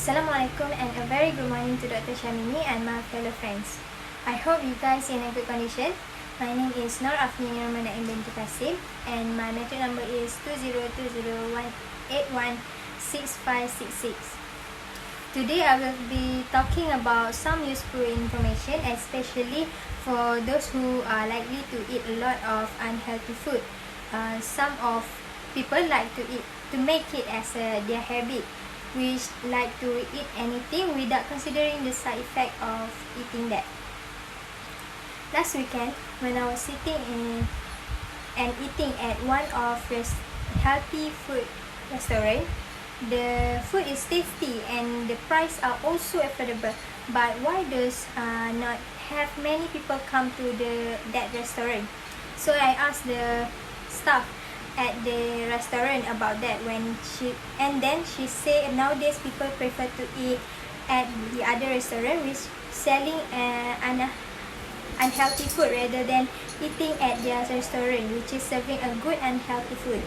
Assalamualaikum and a very good morning to Dr. Shamini and my fellow friends. I hope you guys are in a good condition. My name is Nur Afni Nurmana binti Kasim and my metric number is 2020816566. Today I will be talking about some useful information, especially for those who are likely to eat a lot of unhealthy food. Some of people like to make it as their habit, which like to eat anything without considering the side effect of eating that. Last weekend, when I was sitting and eating at one of the healthy food restaurant, the food is tasty and the price are also affordable. But why does not have many people come to that restaurant? So I asked the staff at the restaurant about that then she said nowadays people prefer to eat at the other restaurant which selling unhealthy food rather than eating at their restaurant which is serving a good unhealthy food.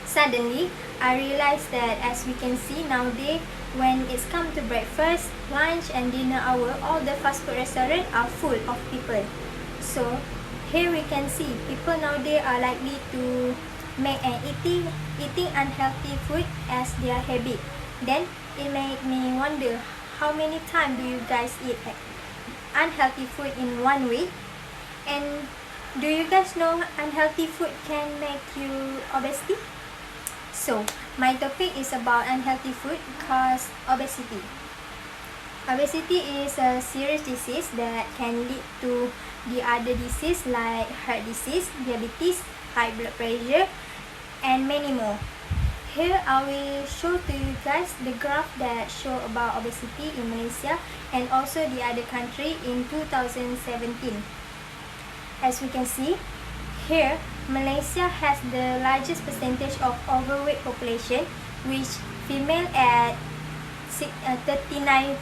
Suddenly I realized that as we can see nowadays, when it's come to breakfast, lunch and dinner hour, all the fast food restaurants are full of people. So here we can see people nowadays are likely to make an eating unhealthy food as their habit. Then it made me wonder, how many times do you guys eat unhealthy food in one week? And do you guys know unhealthy food can make you obesity? So my topic is about unhealthy food cause obesity. Obesity is a serious disease that can lead to the other disease like heart disease, diabetes, high blood pressure, and many more. Here I will show to you guys the graph that show about obesity in Malaysia and also the other country in 2017. As we can see, here Malaysia has the largest percentage of overweight population, which female at 39%,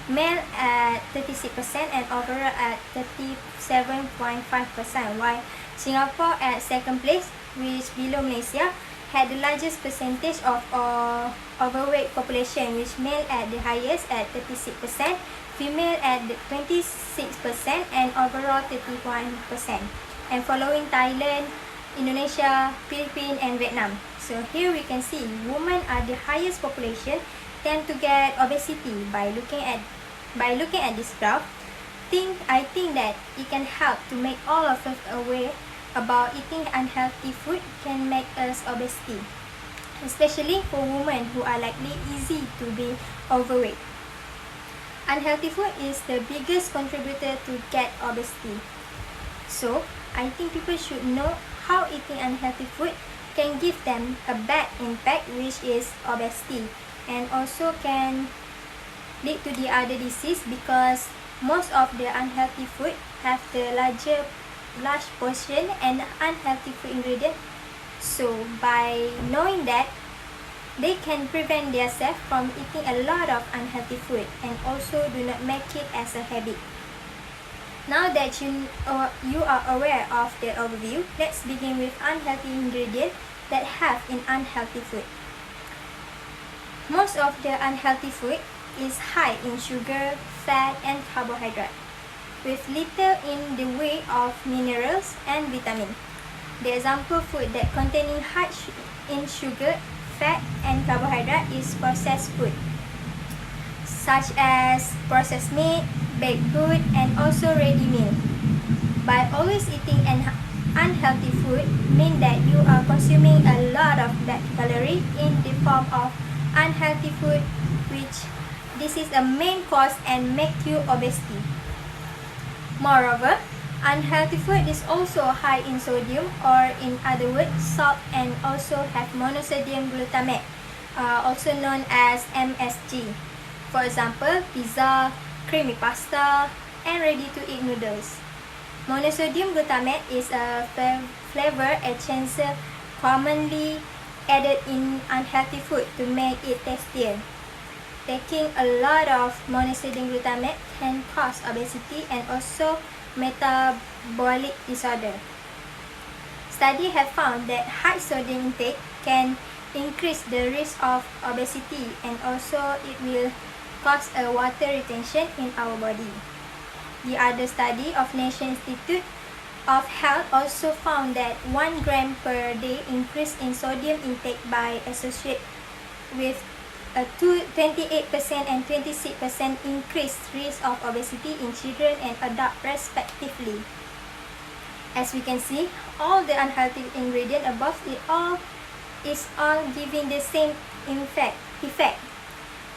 male at 36% and overall at 37.5%, while Singapore at second place, which below Malaysia, had the largest percentage of overweight population, which male at the highest at 36%, female at 26% and overall 31%, and following Thailand, Indonesia, Philippines and Vietnam. So here we can see women are the highest population tend to get obesity. By looking at this graph, I think that it can help to make all of us aware about eating unhealthy food can make us obesity, especially for women who are likely easy to be overweight. Unhealthy food is the biggest contributor to get obesity. So I think people should know how eating unhealthy food can give them a bad impact, which is obesity, and also can lead to the other disease because most of the unhealthy food have the large portion and unhealthy food ingredient. So by knowing that, they can prevent themselves from eating a lot of unhealthy food and also do not make it as a habit. Now that you are aware of the overview, let's begin with unhealthy ingredients that have in unhealthy food. Most of the unhealthy food is high in sugar, fat and carbohydrate, with little in the way of minerals and vitamin. The example food that containing high in sugar, fat and carbohydrate is processed food, such as processed meat, baked good and also ready meal. By always eating an unhealthy food means that you are consuming a lot of bad calorie in the form of unhealthy food, which this is a main cause and make you obesity. Moreover, unhealthy food is also high in sodium, or in other words salt, and also have monosodium glutamate, also known as MSG. For example, pizza, creamy pasta and ready to eat noodles. Monosodium glutamate is a flavor enhancer commonly added in unhealthy food to make it tastier. Taking a lot of monosodium glutamate can cause obesity and also metabolic disorder. Studies have found that high sodium intake can increase the risk of obesity, and also it will cause a water retention in our body. The other study of National Institute of Health also found that 1 gram per day increase in sodium intake by associate with a 28% and 26% increased risk of obesity in children and adults respectively. As we can see, all the unhealthy ingredient above is all giving the same effect,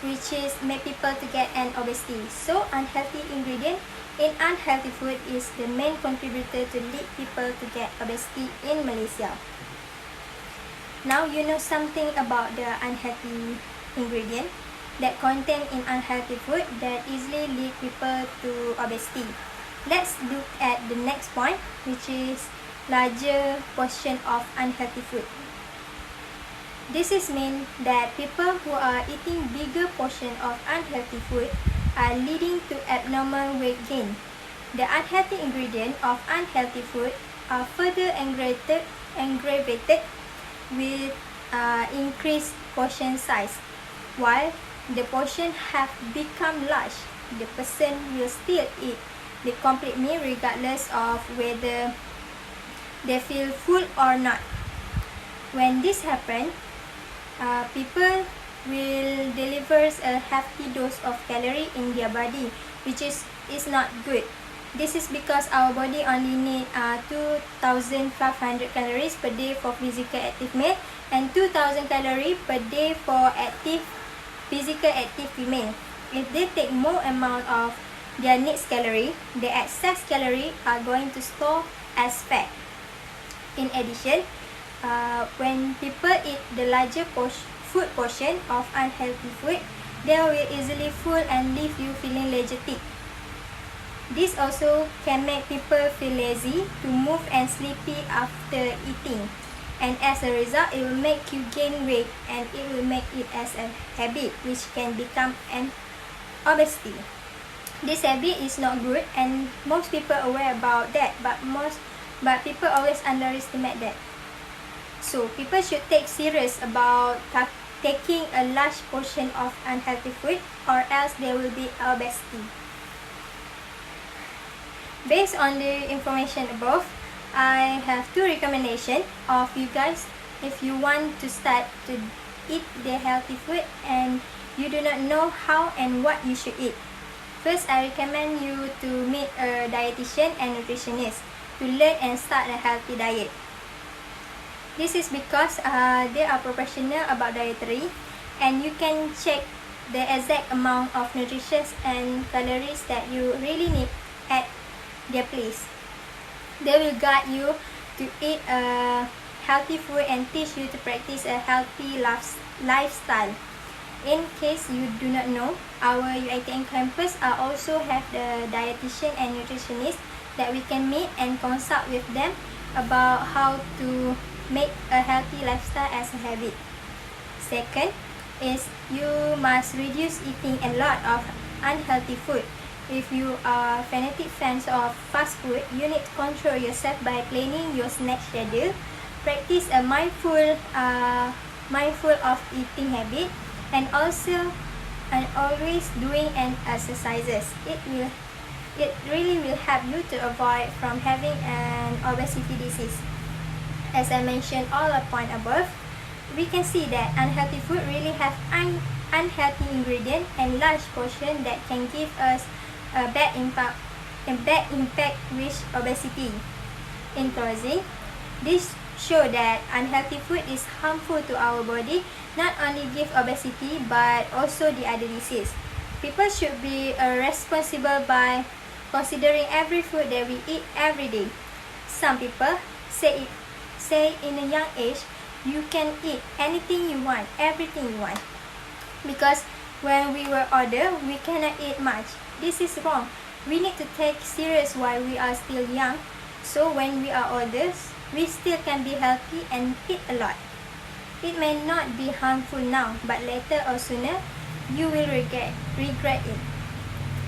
which is make people to get an obesity. So unhealthy ingredient in unhealthy food is the main contributor to lead people to get obesity in Malaysia. Now you know something about the unhealthy ingredient that contain in unhealthy food that easily lead people to obesity. Let's look at the next point, which is larger portion of unhealthy food. This is mean that people who are eating bigger portion of unhealthy food are leading to abnormal weight gain. The unhealthy ingredient of unhealthy food are further aggravated with increased portion size. While the portion have become large, the person will still eat the complete meal regardless of whether they feel full or not. When this happens, people will deliver a hefty dose of calorie in their body, which is not good. This is because our body only need 2,500 calories per day for physical active male and 2,000 calories per day for physical active female. If they take more amount of their needs calorie, the excess calorie are going to store as fat. In addition, when people eat the larger food portion of unhealthy food, they will easily full and leave you feeling lethargic. This also can make people feel lazy to move and sleepy after eating, and as a result, it will make you gain weight and it will make it as a habit, which can become an obesity. This habit is not good, and most people are aware about that, but people always underestimate that. So people should take serious about taking a large portion of unhealthy food, or else there will be obesity. Based on the information above, I have 2 recommendations of you guys if you want to start to eat the healthy food and you do not know how and what you should eat. First, I recommend you to meet a dietitian and nutritionist to learn and start a healthy diet. This is because they are professional about dietary, and you can check the exact amount of nutrition and calories that you really need at their place. They will guide you to eat a healthy food and teach you to practice a healthy lifestyle. In case you do not know, our UiTM campus also have the dietitian and nutritionist that we can meet and consult with them about how to make a healthy lifestyle as a habit. Second is you must reduce eating a lot of unhealthy food. If you are fanatic fans of fast food, you need to control yourself by planning your snack schedule. Practice a mindful of eating habit, and always doing an exercises. It really will help you to avoid from having an obesity disease. As I mentioned all the point above, we can see that unhealthy food really have unhealthy ingredient and large portion that can give us a bad impact with obesity. In closing, this show that unhealthy food is harmful to our body, not only give obesity but also the other disease. People should be responsible by considering every food that we eat every day. Some people say in a young age you can eat anything you want, everything you want, because when we were older we cannot eat much. This is wrong. We need to take serious while we are still young, so when we are older we still can be healthy and eat a lot. It may not be harmful now, but later or sooner you will regret it.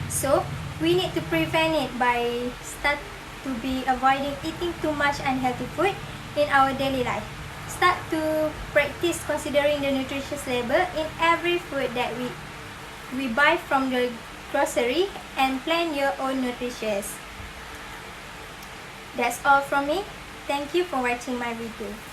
So we need to prevent it by start to be avoiding eating too much unhealthy food in our daily life. Start to practice considering the nutritious label in every food that we buy from the grocery, and plan your own nutrition. That's all from me. Thank you for watching my video.